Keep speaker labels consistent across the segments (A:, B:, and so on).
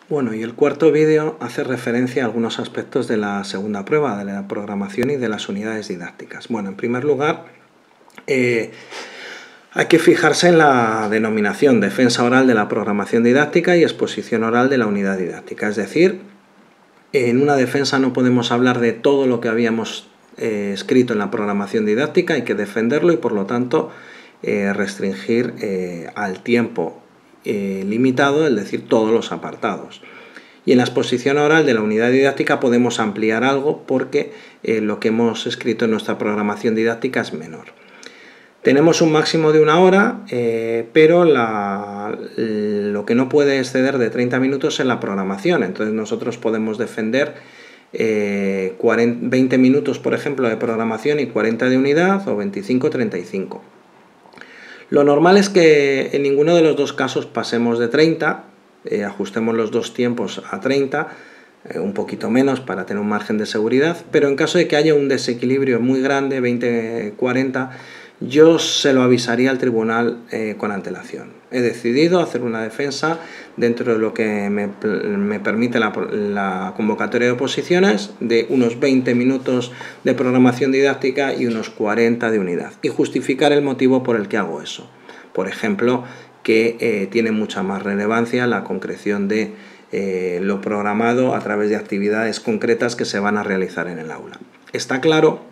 A: Bueno, y el cuarto vídeo hace referencia a algunos aspectos de la segunda prueba, de la programación y de las unidades didácticas. Bueno, en primer lugar, hay que fijarse en la denominación defensa oral de la programación didáctica y exposición oral de la unidad didáctica. Es decir, en una defensa no podemos hablar de todo lo que habíamos escrito en la programación didáctica, hay que defenderlo y por lo tanto restringir al tiempo limitado, es decir, todos los apartados. Y en la exposición oral de la unidad didáctica podemos ampliar algo porque lo que hemos escrito en nuestra programación didáctica es menor. Tenemos un máximo de 1 hora, pero lo que no puede exceder de 30 minutos es la programación. Entonces nosotros podemos defender 20 minutos, por ejemplo, de programación y 40 de unidad, o 25-35. Lo normal es que en ninguno de los dos casos pasemos de 30, ajustemos los dos tiempos a 30, un poquito menos para tener un margen de seguridad, pero en caso de que haya un desequilibrio muy grande, 20-40, yo se lo avisaría al tribunal con antelación. He decidido hacer una defensa dentro de lo que me permite la convocatoria de oposiciones de unos 20 minutos de programación didáctica y unos 40 de unidad. Y justificar el motivo por el que hago eso. Por ejemplo, que tiene mucha más relevancia la concreción de lo programado a través de actividades concretas que se van a realizar en el aula. Está claro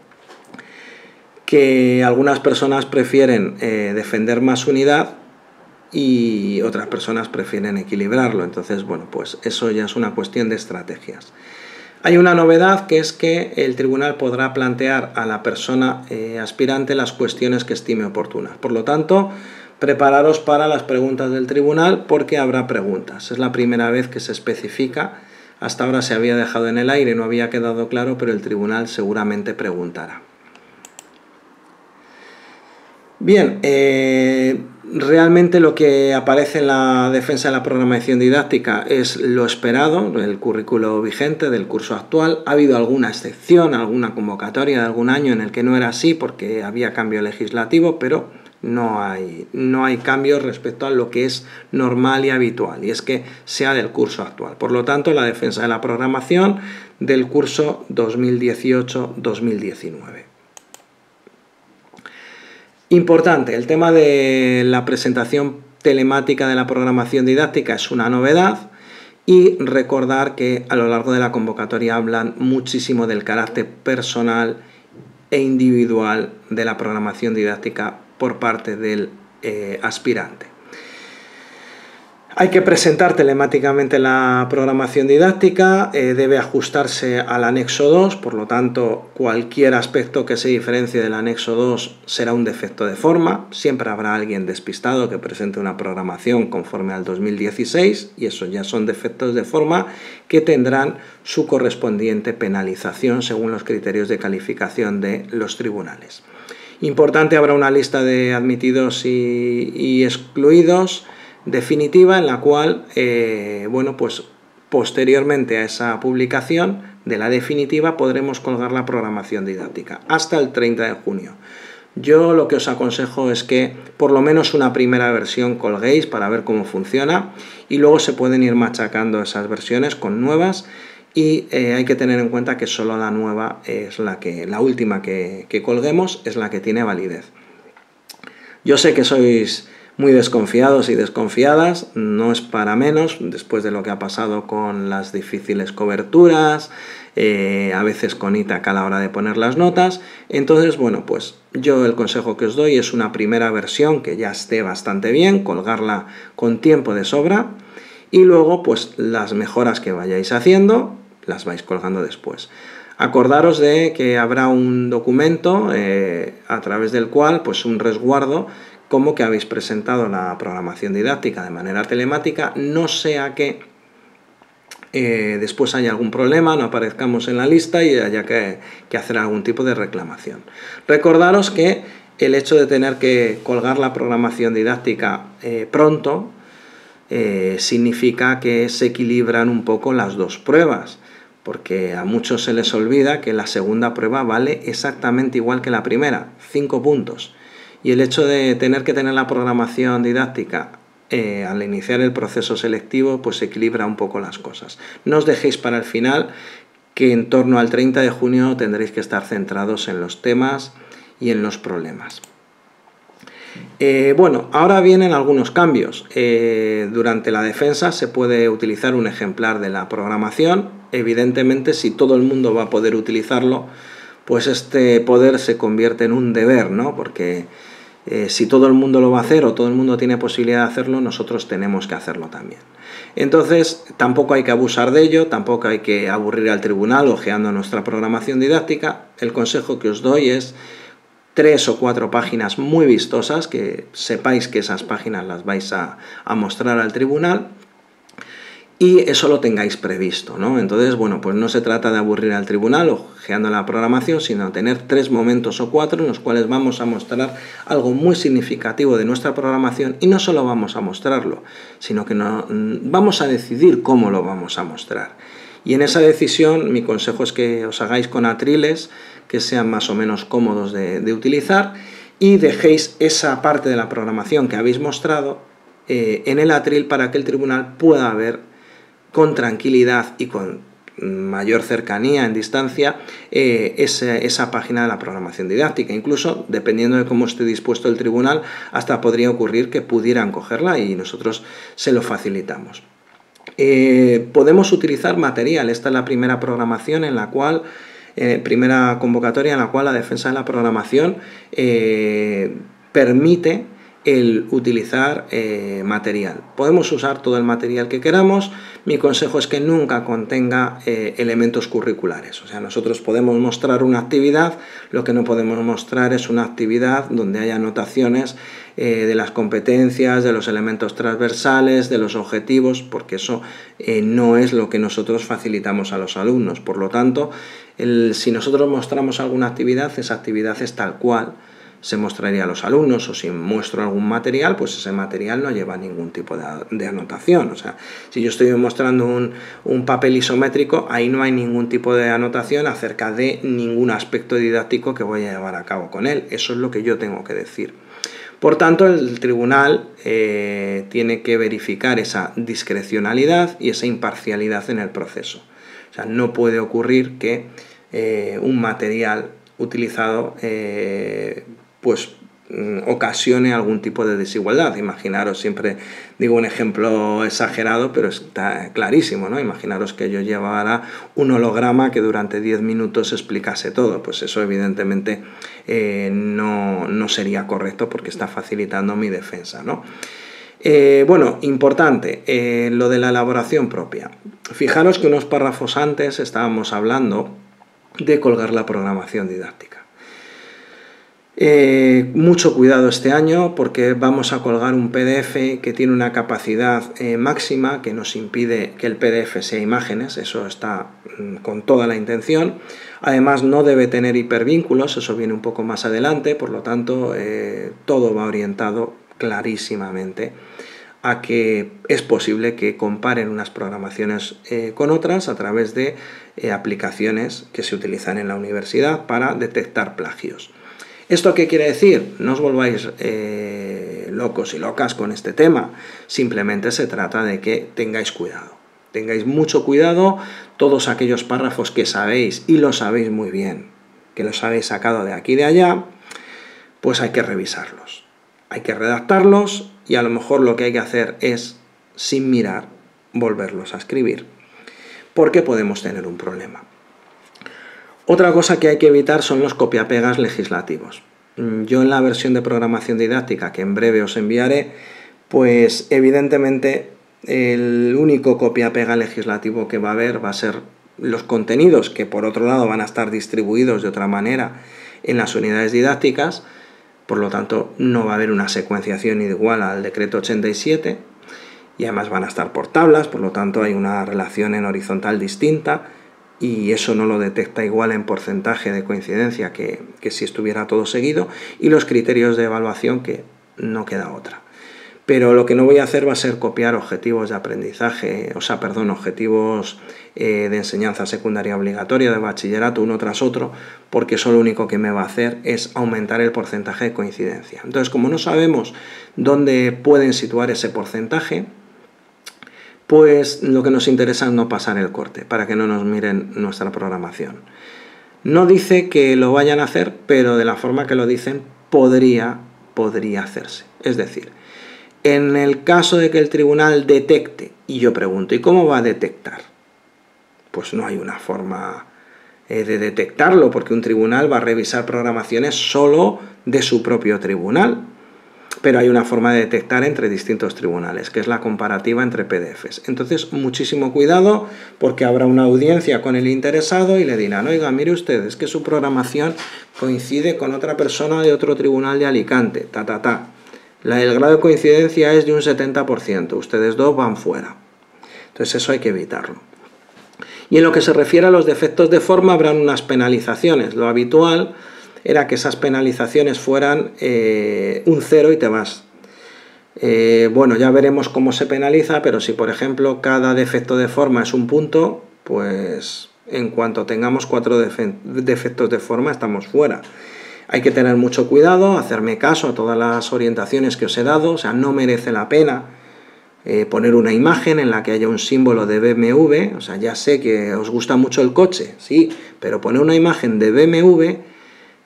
A: que algunas personas prefieren defender más unidad y otras personas prefieren equilibrarlo. Entonces, bueno, pues eso ya es una cuestión de estrategias. Hay una novedad, que es que el tribunal podrá plantear a la persona aspirante las cuestiones que estime oportunas. Por lo tanto, prepararos para las preguntas del tribunal porque habrá preguntas. Es la primera vez que se especifica. Hasta ahora se había dejado en el aire, no había quedado claro, pero el tribunal seguramente preguntará. Bien, realmente lo que aparece en la defensa de la programación didáctica es lo esperado, el currículo vigente del curso actual. Ha habido alguna excepción, alguna convocatoria de algún año en el que no era así porque había cambio legislativo, pero no hay cambios respecto a lo que es normal y habitual, y es que sea del curso actual. Por lo tanto, la defensa de la programación del curso 2018-2019. Importante, el tema de la presentación telemática de la programación didáctica es una novedad, y recordar que a lo largo de la convocatoria hablan muchísimo del carácter personal e individual de la programación didáctica por parte del aspirante. Hay que presentar telemáticamente la programación didáctica, debe ajustarse al anexo 2, por lo tanto cualquier aspecto que se diferencie del anexo 2 será un defecto de forma. Siempre habrá alguien despistado que presente una programación conforme al 2016 y eso ya son defectos de forma que tendrán su correspondiente penalización según los criterios de calificación de los tribunales. Importante, habrá una lista de admitidos y excluidos definitiva, en la cual, bueno, pues posteriormente a esa publicación de la definitiva podremos colgar la programación didáctica hasta el 30 de junio. Yo lo que os aconsejo es que por lo menos una primera versión colguéis para ver cómo funciona y luego se pueden ir machacando esas versiones con nuevas, y hay que tener en cuenta que solo la nueva es la última que colguemos es la que tiene validez. Yo sé que sois muy desconfiados y desconfiadas, no es para menos, después de lo que ha pasado con las difíciles coberturas, a veces con Ítaca a la hora de poner las notas. Entonces, bueno, pues yo el consejo que os doy es una primera versión que ya esté bastante bien, colgarla con tiempo de sobra, y luego pues las mejoras que vayáis haciendo las vais colgando después. Acordaros de que habrá un documento a través del cual, pues un resguardo, como que habéis presentado la programación didáctica de manera telemática, no sea que después haya algún problema, no aparezcamos en la lista y haya que hacer algún tipo de reclamación. Recordaros que el hecho de tener que colgar la programación didáctica pronto significa que se equilibran un poco las dos pruebas, porque a muchos se les olvida que la segunda prueba vale exactamente igual que la primera, 5 puntos. Y el hecho de tener que tener la programación didáctica al iniciar el proceso selectivo, pues equilibra un poco las cosas. No os dejéis para el final, que en torno al 30 de junio tendréis que estar centrados en los temas y en los problemas. Bueno, ahora vienen algunos cambios. Durante la defensa se puede utilizar un ejemplar de la programación. Evidentemente, si todo el mundo va a poder utilizarlo, pues este poder se convierte en un deber, ¿no? Porque si todo el mundo lo va a hacer o todo el mundo tiene posibilidad de hacerlo, nosotros tenemos que hacerlo también. Entonces, tampoco hay que abusar de ello, tampoco hay que aburrir al tribunal ojeando nuestra programación didáctica. El consejo que os doy es 3 o 4 páginas muy vistosas, que sepáis que esas páginas las vais a mostrar al tribunal, y eso lo tengáis previsto, ¿no? Entonces, bueno, pues no se trata de aburrir al tribunal ojeando la programación, sino tener 3 momentos o 4 en los cuales vamos a mostrar algo muy significativo de nuestra programación, y no solo vamos a mostrarlo, sino que vamos a decidir cómo lo vamos a mostrar. Y en esa decisión, mi consejo es que os hagáis con atriles que sean más o menos cómodos de utilizar, y dejéis esa parte de la programación que habéis mostrado en el atril para que el tribunal pueda ver con tranquilidad y con mayor cercanía en distancia esa página de la programación didáctica. Incluso, dependiendo de cómo esté dispuesto el tribunal, hasta podría ocurrir que pudieran cogerla y nosotros se lo facilitamos. Podemos utilizar material. Esta es la primera programación en la cual, primera convocatoria en la cual la defensa de la programación permite el utilizar material. Podemos usar todo el material que queramos. Mi consejo es que nunca contenga elementos curriculares. O sea, nosotros podemos mostrar una actividad, lo que no podemos mostrar es una actividad donde haya anotaciones de las competencias, de los elementos transversales, de los objetivos, porque eso no es lo que nosotros facilitamos a los alumnos. Por lo tanto, si nosotros mostramos alguna actividad, esa actividad es tal cual se mostraría a los alumnos, o si muestro algún material, pues ese material no lleva ningún tipo de anotación. O sea, si yo estoy mostrando un papel isométrico, ahí no hay ningún tipo de anotación acerca de ningún aspecto didáctico que voy a llevar a cabo con él. Eso es lo que yo tengo que decir. Por tanto, el tribunal tiene que verificar esa discrecionalidad y esa imparcialidad en el proceso. O sea, no puede ocurrir que un material utilizado pues ocasione algún tipo de desigualdad. Imaginaros, siempre digo un ejemplo exagerado, pero está clarísimo, ¿no? Imaginaros que yo llevara un holograma que durante 10 minutos explicase todo. Pues eso evidentemente no sería correcto, porque está facilitando mi defensa, ¿no? Bueno, importante, lo de la elaboración propia. Fijaros que unos párrafos antes estábamos hablando de colgar la programación didáctica. Mucho cuidado este año, porque vamos a colgar un PDF que tiene una capacidad máxima que nos impide que el PDF sea imágenes. Eso está con toda la intención. Además, no debe tener hipervínculos, eso viene un poco más adelante. Por lo tanto, todo va orientado clarísimamente a que es posible que comparen unas programaciones con otras a través de aplicaciones que se utilizan en la universidad para detectar plagios. ¿Esto qué quiere decir? No os volváis locos y locas con este tema. Simplemente se trata de que tengáis cuidado. Tengáis mucho cuidado. Todos aquellos párrafos que sabéis, y lo sabéis muy bien, que los habéis sacado de aquí y de allá, pues hay que revisarlos. Hay que redactarlos, y a lo mejor lo que hay que hacer es, sin mirar, volverlos a escribir, porque podemos tener un problema. Otra cosa que hay que evitar son los copiapegas legislativos. Yo en la versión de programación didáctica, que en breve os enviaré, pues evidentemente el único copia-pega legislativo que va a haber va a ser los contenidos, que por otro lado van a estar distribuidos de otra manera en las unidades didácticas. Por lo tanto, no va a haber una secuenciación igual al decreto 87, y además van a estar por tablas, por lo tanto hay una relación en horizontal distinta, y eso no lo detecta igual en porcentaje de coincidencia que si estuviera todo seguido, y los criterios de evaluación, que no queda otra. pero lo que no voy a hacer va a ser copiar objetivos de aprendizaje, objetivos de enseñanza secundaria obligatoria, de bachillerato, uno tras otro, porque eso lo único que me va a hacer es aumentar el porcentaje de coincidencia. Entonces, como no sabemos dónde pueden situar ese porcentaje, pues lo que nos interesa es no pasar el corte, para que no nos miren nuestra programación. No dice que lo vayan a hacer, pero de la forma que lo dicen, podría hacerse. Es decir, en el caso de que el tribunal detecte, y yo pregunto, ¿y cómo va a detectar? Pues no hay una forma de detectarlo, porque un tribunal va a revisar programaciones solo de su propio tribunal, pero hay una forma de detectar entre distintos tribunales, que es la comparativa entre PDFs. Entonces, muchísimo cuidado, porque habrá una audiencia con el interesado y le dirán, oiga, mire usted, es que su programación coincide con otra persona de otro tribunal de Alicante, El grado de coincidencia es de un 70%, ustedes dos van fuera. Entonces eso hay que evitarlo. Y en lo que se refiere a los defectos de forma, habrán unas penalizaciones. Lo habitual era que esas penalizaciones fueran un 0 y te vas. Bueno, ya veremos cómo se penaliza, pero si por ejemplo cada defecto de forma es un punto, pues en cuanto tengamos 4 defectos de forma estamos fuera. Hay que tener mucho cuidado, hacerme caso a todas las orientaciones que os he dado, o sea, no merece la pena poner una imagen en la que haya un símbolo de BMW, o sea, ya sé que os gusta mucho el coche, sí, pero poner una imagen de BMW,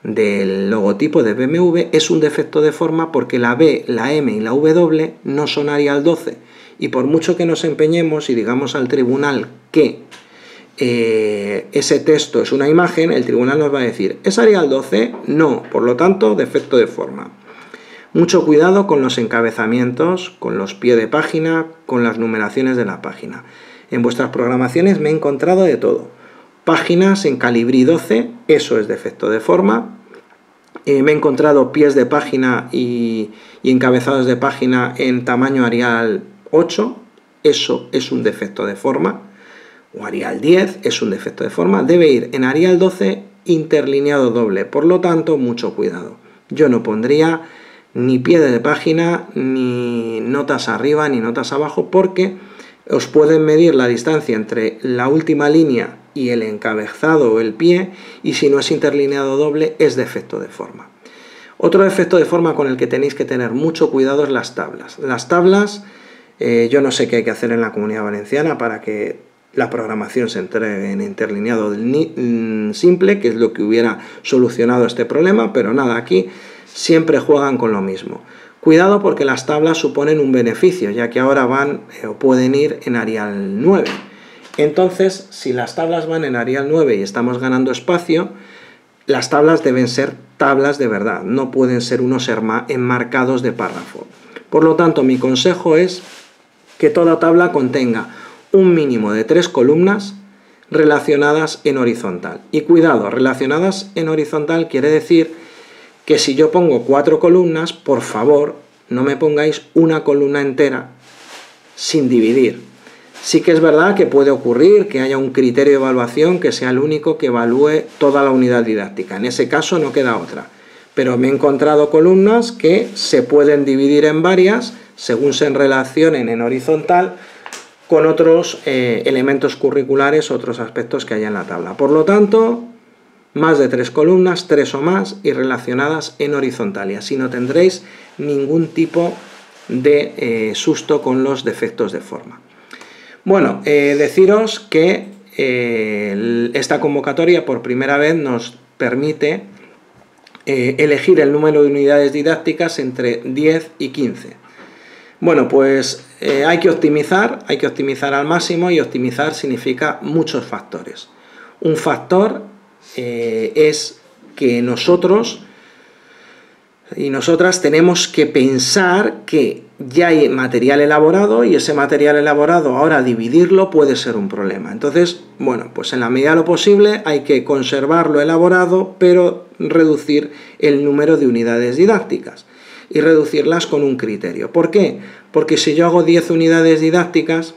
A: del logotipo de BMW, es un defecto de forma porque la B, la M y la W no son Arial 12, y por mucho que nos empeñemos y digamos al tribunal que ese texto es una imagen, el tribunal nos va a decir, ¿es Arial 12? No, por lo tanto, defecto de forma. Mucho cuidado con los encabezamientos, con los pies de página, con las numeraciones de la página. En vuestras programaciones me he encontrado de todo. Páginas en Calibri 12, eso es defecto de forma. Me he encontrado pies de página y encabezados de página en tamaño Arial 8, eso es un defecto de forma. O Arial 10 es un defecto de forma, debe ir en Arial 12 interlineado doble, por lo tanto, mucho cuidado. Yo no pondría ni pie de página, ni notas arriba, ni notas abajo, porque os pueden medir la distancia entre la última línea y el encabezado o el pie, y si no es interlineado doble, es defecto de forma. Otro defecto de forma con el que tenéis que tener mucho cuidado es las tablas. Las tablas, yo no sé qué hay que hacer en la Comunidad Valenciana para que la programación se entregue en interlineado simple, que es lo que hubiera solucionado este problema, pero nada, aquí siempre juegan con lo mismo. Cuidado porque las tablas suponen un beneficio, ya que ahora van o pueden ir en Arial 9. Entonces, si las tablas van en Arial 9 y estamos ganando espacio, las tablas deben ser tablas de verdad, no pueden ser unos enmarcados de párrafo. Por lo tanto, mi consejo es que toda tabla contenga un mínimo de 3 columnas relacionadas en horizontal. Y cuidado, relacionadas en horizontal quiere decir que si yo pongo 4 columnas, por favor, no me pongáis una columna entera sin dividir. Sí que es verdad que puede ocurrir que haya un criterio de evaluación que sea el único que evalúe toda la unidad didáctica. En ese caso no queda otra. Pero me he encontrado columnas que se pueden dividir en varias según se relacionen en horizontal con otros elementos curriculares, otros aspectos que haya en la tabla. Por lo tanto, más de 3 columnas, 3 o más, y relacionadas en horizontal, y así no tendréis ningún tipo de susto con los defectos de forma. Bueno, deciros que esta convocatoria por primera vez nos permite elegir el número de unidades didácticas entre 10 y 15. Bueno, pues hay que optimizar al máximo, y optimizar significa muchos factores. Un factor es que nosotros y nosotras tenemos que pensar que ya hay material elaborado, y ese material elaborado ahora dividirlo puede ser un problema. Entonces, bueno, pues en la medida de lo posible hay que conservar lo elaborado, pero reducir el número de unidades didácticas y reducirlas con un criterio. ¿Por qué? Porque si yo hago 10 unidades didácticas,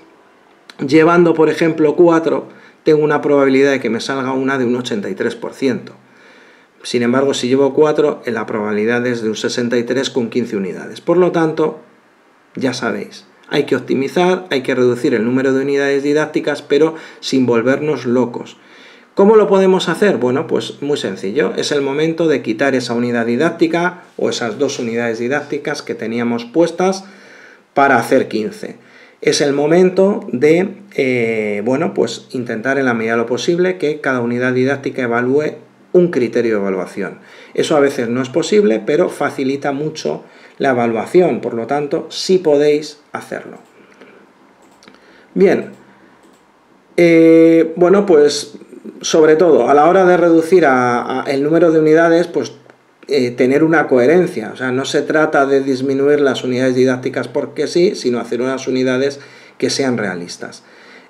A: llevando por ejemplo 4, tengo una probabilidad de que me salga una de un 83%. Sin embargo, si llevo 4, la probabilidad es de un 63 con 15 unidades. Por lo tanto, ya sabéis. Hay que optimizar, hay que reducir el número de unidades didácticas, pero sin volvernos locos. ¿Cómo lo podemos hacer? Bueno, pues muy sencillo. Es el momento de quitar esa unidad didáctica o esas 2 unidades didácticas que teníamos puestas para hacer 15. Es el momento de, bueno, pues intentar en la medida de lo posible que cada unidad didáctica evalúe un criterio de evaluación. Eso a veces no es posible, pero facilita mucho la evaluación, por lo tanto, sí podéis hacerlo. Bien, bueno, pues sobre todo a la hora de reducir el número de unidades, pues tener una coherencia. O sea, no se trata de disminuir las unidades didácticas porque sí, sino hacer unas unidades que sean realistas.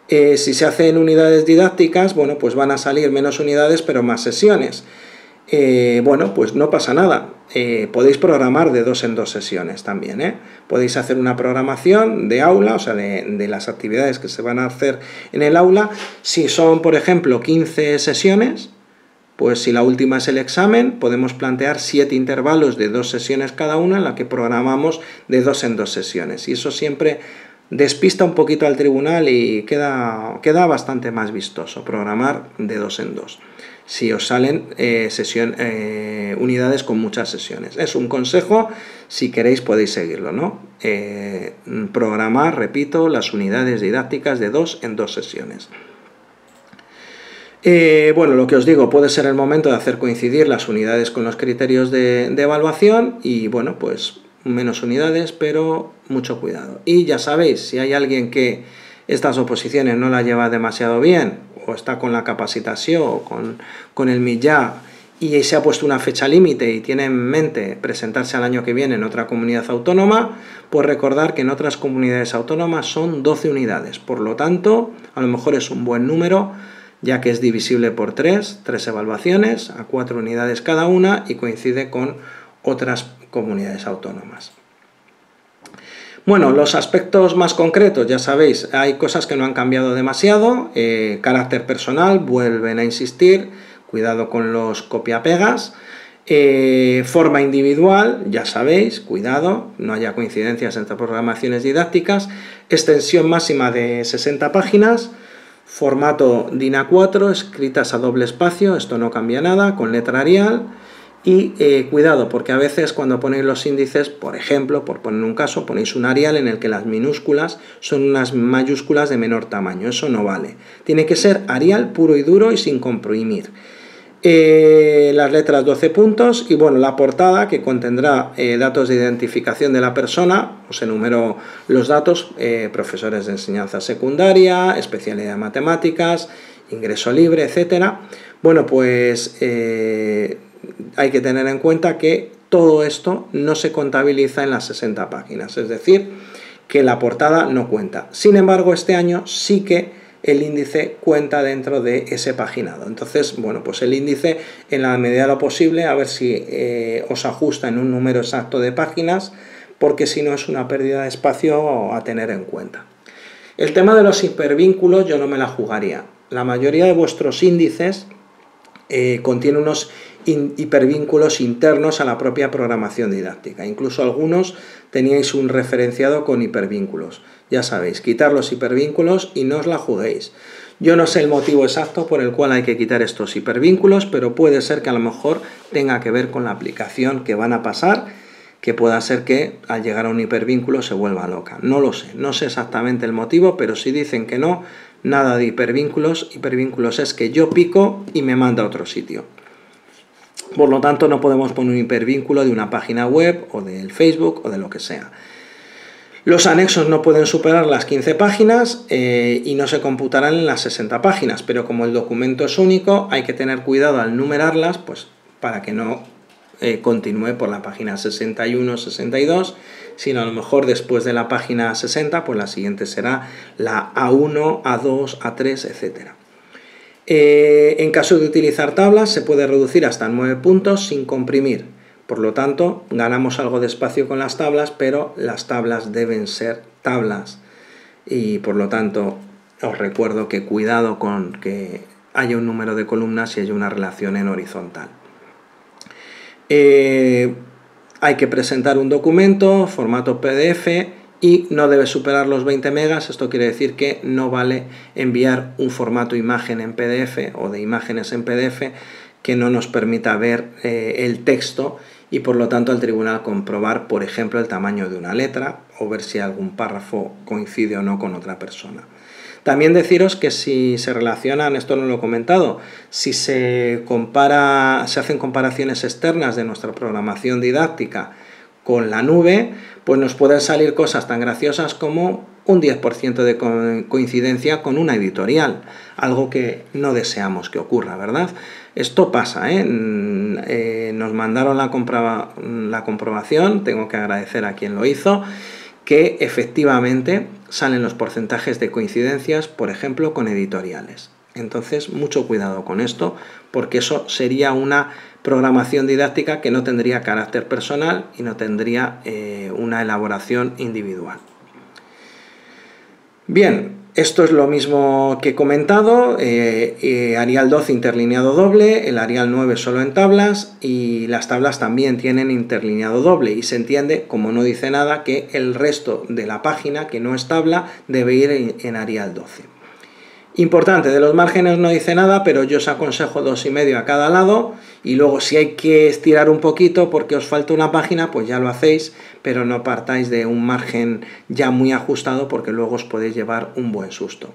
A: Si se hacen unidades didácticas, bueno, pues van a salir menos unidades pero más sesiones. Bueno, pues no pasa nada. Podéis programar de 2 en 2 sesiones también, Podéis hacer una programación de aula, o sea, de las actividades que se van a hacer en el aula. Si son, por ejemplo, 15 sesiones, pues si la última es el examen, podemos plantear 7 intervalos de 2 sesiones cada una, en la que programamos de 2 en 2 sesiones. Y eso siempre despista un poquito al tribunal y queda bastante más vistoso, programar de 2 en 2. Si os salen unidades con muchas sesiones. Es un consejo, si queréis podéis seguirlo, ¿no? Programar, repito, las unidades didácticas de 2 en 2 sesiones. Bueno, lo que os digo, puede ser el momento de hacer coincidir las unidades con los criterios de evaluación y, bueno, pues menos unidades, pero mucho cuidado. Y ya sabéis, si hay alguien que estas oposiciones no las lleva demasiado bien, o está con la capacitación, o con el MITJA, y se ha puesto una fecha límite y tiene en mente presentarse al año que viene en otra comunidad autónoma, pues recordar que en otras comunidades autónomas son 12 unidades. Por lo tanto, a lo mejor es un buen número, ya que es divisible por 3 evaluaciones, a 4 unidades cada una, y coincide con otras comunidades autónomas. Bueno, los aspectos más concretos, ya sabéis, hay cosas que no han cambiado demasiado. Carácter personal, vuelven a insistir, cuidado con los copia-pegas. Forma individual, ya sabéis, cuidado, no haya coincidencias entre programaciones didácticas. Extensión máxima de 60 páginas. Formato DIN A4, escritas a doble espacio, esto no cambia nada, con letra Arial. Y cuidado, porque a veces cuando ponéis los índices, por ejemplo, por poner un caso, ponéis un Arial en el que las minúsculas son unas mayúsculas de menor tamaño. Eso no vale. Tiene que ser Arial puro y duro y sin comprimir. Las letras 12 puntos y, bueno, la portada, que contendrá datos de identificación de la persona. Os enumero los datos: profesores de enseñanza secundaria, especialidad de matemáticas, ingreso libre, etcétera. Bueno, pues hay que tener en cuenta que todo esto no se contabiliza en las 60 páginas, es decir, que la portada no cuenta. Sin embargo, este año sí que el índice cuenta dentro de ese paginado. Entonces, bueno, pues el índice, en la medida de lo posible, a ver si os ajusta en un número exacto de páginas, porque si no es una pérdida de espacio a tener en cuenta. El tema de los hipervínculos yo no me la jugaría. La mayoría de vuestros índices contiene unos hipervínculos internos a la propia programación didáctica. Incluso algunos teníais un referenciado con hipervínculos. Ya sabéis, quitar los hipervínculos y no os la juguéis. Yo no sé el motivo exacto por el cual hay que quitar estos hipervínculos, pero puede ser que a lo mejor tenga que ver con la aplicación que van a pasar, que pueda ser que al llegar a un hipervínculo se vuelva loca. No lo sé, no sé exactamente el motivo, pero si dicen que no, nada de hipervínculos. Hipervínculos es que yo pico y me manda a otro sitio. Por lo tanto, no podemos poner un hipervínculo de una página web o del Facebook o de lo que sea. Los anexos no pueden superar las 15 páginas y no se computarán en las 60 páginas, pero como el documento es único, hay que tener cuidado al numerarlas, pues para que no continúe por la página 61, 62, sino a lo mejor después de la página 60, pues la siguiente será la A1, A2, A3, etcétera. En caso de utilizar tablas se puede reducir hasta 9 puntos sin comprimir. Por lo tanto, ganamos algo de espacio con las tablas, pero las tablas deben ser tablas. Y por lo tanto, os recuerdo que cuidado con que haya un número de columnas y haya una relación en horizontal. Hay que presentar un documento, formato PDF, y no debe superar los 20 megas. Esto quiere decir que no vale enviar un formato imagen en PDF o de imágenes en PDF que no nos permita ver el texto y por lo tanto el tribunal comprobar, por ejemplo, el tamaño de una letra o ver si algún párrafo coincide o no con otra persona. También deciros que si se relacionan, esto no lo he comentado, si se hacen comparaciones externas de nuestra programación didáctica con la nube, pues nos pueden salir cosas tan graciosas como un 10% de coincidencia con una editorial, algo que no deseamos que ocurra, ¿verdad? Esto pasa, nos mandaron la comprobación, tengo que agradecer a quien lo hizo, que efectivamente salen los porcentajes de coincidencias, por ejemplo, con editoriales. Entonces, mucho cuidado con esto, porque eso sería una programación didáctica que no tendría carácter personal y no tendría una elaboración individual. Bien, esto es lo mismo que he comentado, Arial 12 interlineado doble, el Arial 9 solo en tablas y las tablas también tienen interlineado doble y se entiende, como no dice nada, que el resto de la página, que no es tabla, debe ir en Arial 12. Importante, de los márgenes no dice nada, pero yo os aconsejo 2,5 a cada lado y luego si hay que estirar un poquito porque os falta una página, pues ya lo hacéis, pero no partáis de un margen ya muy ajustado porque luego os podéis llevar un buen susto.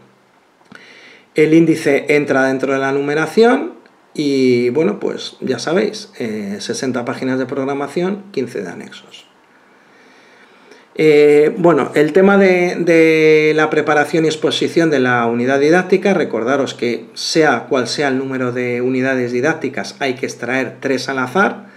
A: El índice entra dentro de la numeración y bueno, pues ya sabéis, 60 páginas de programación, 15 de anexos. Bueno, el tema de la preparación y exposición de la unidad didáctica, recordaros que sea cual sea el número de unidades didácticas, hay que extraer 3 al azar,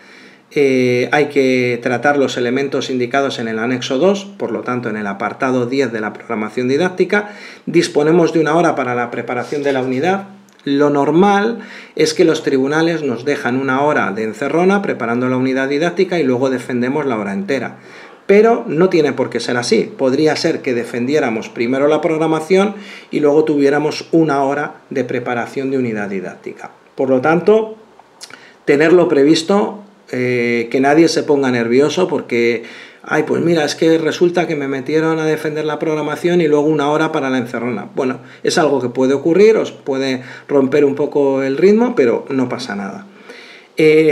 A: hay que tratar los elementos indicados en el anexo 2, por lo tanto en el apartado 10 de la programación didáctica, disponemos de 1 hora para la preparación de la unidad. Lo normal es que los tribunales nos dejan 1 hora de encerrona preparando la unidad didáctica y luego defendemos la hora entera. Pero no tiene por qué ser así. Podría ser que defendiéramos primero la programación y luego tuviéramos 1 hora de preparación de unidad didáctica. Por lo tanto, tenerlo previsto, que nadie se ponga nervioso porque, ay, pues mira, es que resulta que me metieron a defender la programación y luego 1 hora para la encerrona. Bueno, es algo que puede ocurrir, os puede romper un poco el ritmo, pero no pasa nada.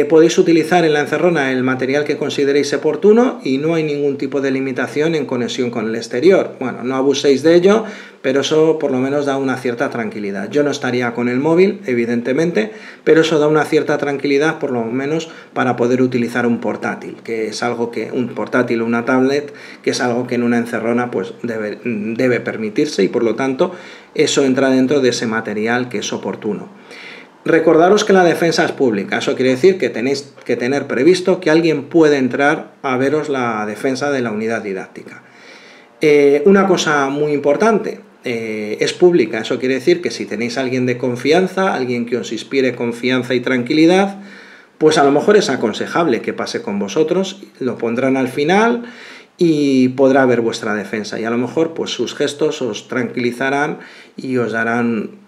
A: Podéis utilizar en la encerrona el material que consideréis oportuno y no hay ningún tipo de limitación en conexión con el exterior. Bueno, no abuséis de ello, pero eso por lo menos da una cierta tranquilidad. Yo no estaría con el móvil, evidentemente, pero eso da una cierta tranquilidad por lo menos para poder utilizar un portátil, que es algo que un portátil o una tablet, que es algo que en una encerrona pues debe permitirse y por lo tanto eso entra dentro de ese material que es oportuno. Recordaros que la defensa es pública, eso quiere decir que tenéis que tener previsto que alguien puede entrar a veros la defensa de la unidad didáctica. Una cosa muy importante, es pública, eso quiere decir que si tenéis a alguien de confianza, alguien que os inspire confianza y tranquilidad, pues a lo mejor es aconsejable que pase con vosotros, lo pondrán al final y podrá ver vuestra defensa y a lo mejor pues sus gestos os tranquilizarán y os darán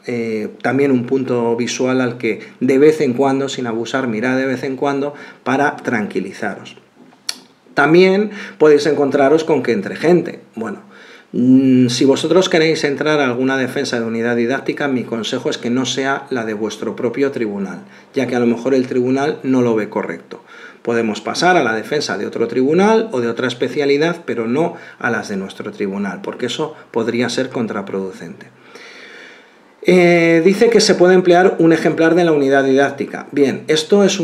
A: también un punto visual al que de vez en cuando, sin abusar, mirad de vez en cuando para tranquilizaros. También podéis encontraros con que entre gente. Bueno, si vosotros queréis entrar a alguna defensa de unidad didáctica, mi consejo es que no sea la de vuestro propio tribunal, ya que a lo mejor el tribunal no lo ve correcto. Podemos pasar a la defensa de otro tribunal o de otra especialidad, pero no a las de nuestro tribunal, porque eso podría ser contraproducente. Dice que se puede emplear un ejemplar de la unidad didáctica. Bien, esto es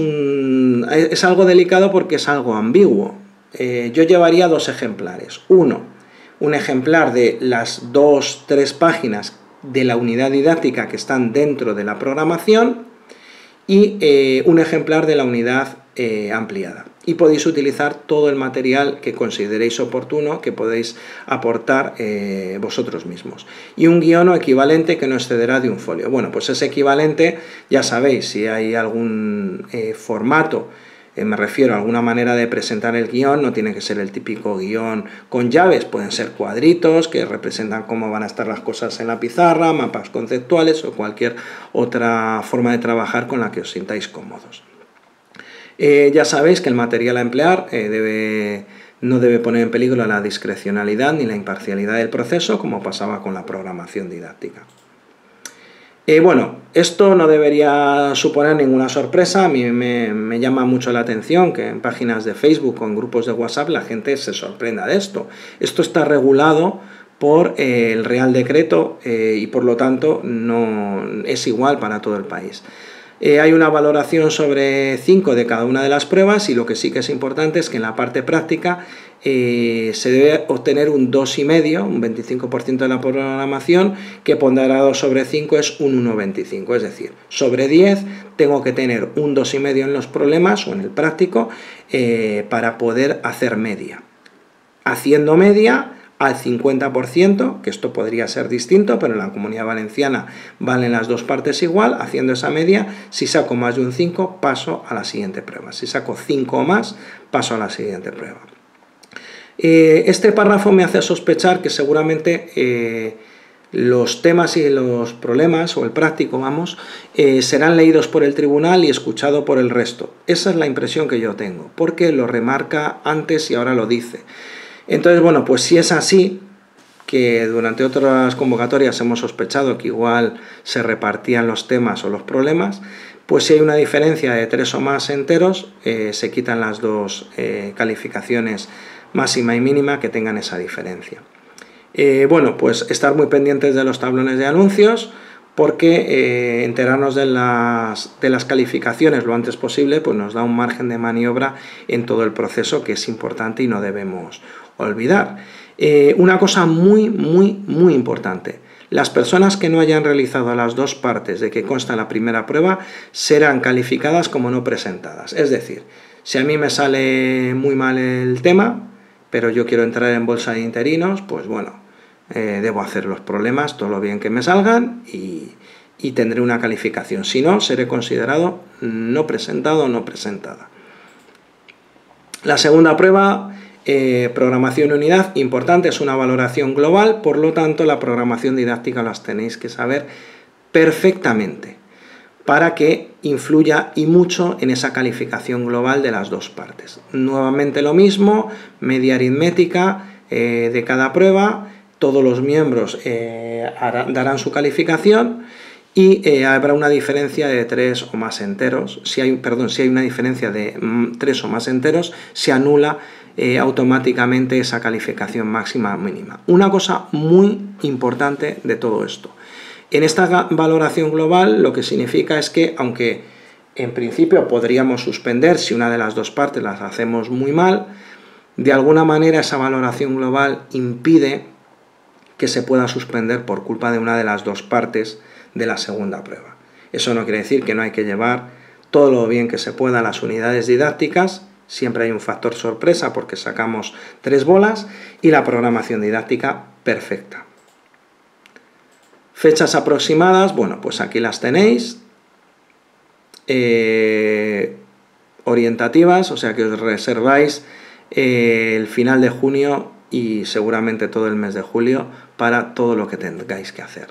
A: algo delicado porque es algo ambiguo. Yo llevaría 2 ejemplares. Un ejemplar de las 2-3 páginas de la unidad didáctica que están dentro de la programación y un ejemplar de la unidad ampliada. Y podéis utilizar todo el material que consideréis oportuno, que podéis aportar vosotros mismos. Y un guión o equivalente que no excederá de un folio. Bueno, pues ese equivalente, ya sabéis, si hay algún formato, me refiero a alguna manera de presentar el guión, no tiene que ser el típico guión con llaves, pueden ser cuadritos que representan cómo van a estar las cosas en la pizarra, mapas conceptuales o cualquier otra forma de trabajar con la que os sintáis cómodos. Ya sabéis que el material a emplear debe no debe poner en peligro la discrecionalidad ni la imparcialidad del proceso, como pasaba con la programación didáctica. Bueno, esto no debería suponer ninguna sorpresa. A mí me llama mucho la atención que en páginas de Facebook o en grupos de WhatsApp la gente se sorprenda de esto. Esto está regulado por el Real Decreto y por lo tanto no es igual para todo el país. Hay una valoración sobre 5 de cada una de las pruebas y lo que sí que es importante es que en la parte práctica se debe obtener un 2,5, un 25% de la programación, que ponderado sobre 5 es un 1,25, es decir, sobre 10 tengo que tener un 2,5 en los problemas o en el práctico para poder hacer media. Haciendo media al 50%, que esto podría ser distinto, pero en la Comunidad Valenciana valen las dos partes igual, haciendo esa media, si saco más de un 5, paso a la siguiente prueba. Si saco 5 o más, paso a la siguiente prueba. Este párrafo me hace sospechar que seguramente los temas y los problemas, o el práctico, vamos, serán leídos por el tribunal y escuchado por el resto. Esa es la impresión que yo tengo, porque lo remarca antes y ahora lo dice. Entonces, bueno, pues si es así, que durante otras convocatorias hemos sospechado que igual se repartían los temas o los problemas, pues si hay una diferencia de 3 o más enteros, se quitan las dos calificaciones máxima y mínima que tengan esa diferencia. Bueno, pues estar muy pendientes de los tablones de anuncios, porque enterarnos de las calificaciones lo antes posible pues nos da un margen de maniobra en todo el proceso, que es importante y no debemos olvidar. Una cosa muy importante: las personas que no hayan realizado las dos partes de que consta la primera prueba serán calificadas como no presentadas. Es decir, si a mí me sale muy mal el tema, pero yo quiero entrar en bolsa de interinos, pues bueno, debo hacer los problemas todo lo bien que me salgan y tendré una calificación. Si no, seré considerado no presentado o no presentada. La segunda prueba, programación y unidad, importante, es una valoración global, por lo tanto la programación didáctica las tenéis que saber perfectamente para que influya y mucho en esa calificación global de las dos partes. Nuevamente lo mismo, media aritmética de cada prueba, todos los miembros darán su calificación y habrá una diferencia de 3 o más enteros. Si hay una diferencia de 3 o más enteros, se anula automáticamente esa calificación máxima o mínima. Una cosa muy importante de todo esto: en esta valoración global lo que significa es que, aunque en principio podríamos suspender si una de las dos partes las hacemos muy mal, de alguna manera esa valoración global impide que se pueda suspender por culpa de una de las dos partes de la segunda prueba. Eso no quiere decir que no hay que llevar todo lo bien que se pueda las unidades didácticas. Siempre hay un factor sorpresa porque sacamos 3 bolas, y la programación didáctica perfecta. Fechas aproximadas, bueno, pues aquí las tenéis. Orientativas, o sea que os reserváis el final de junio y seguramente todo el mes de julio para todo lo que tengáis que hacer.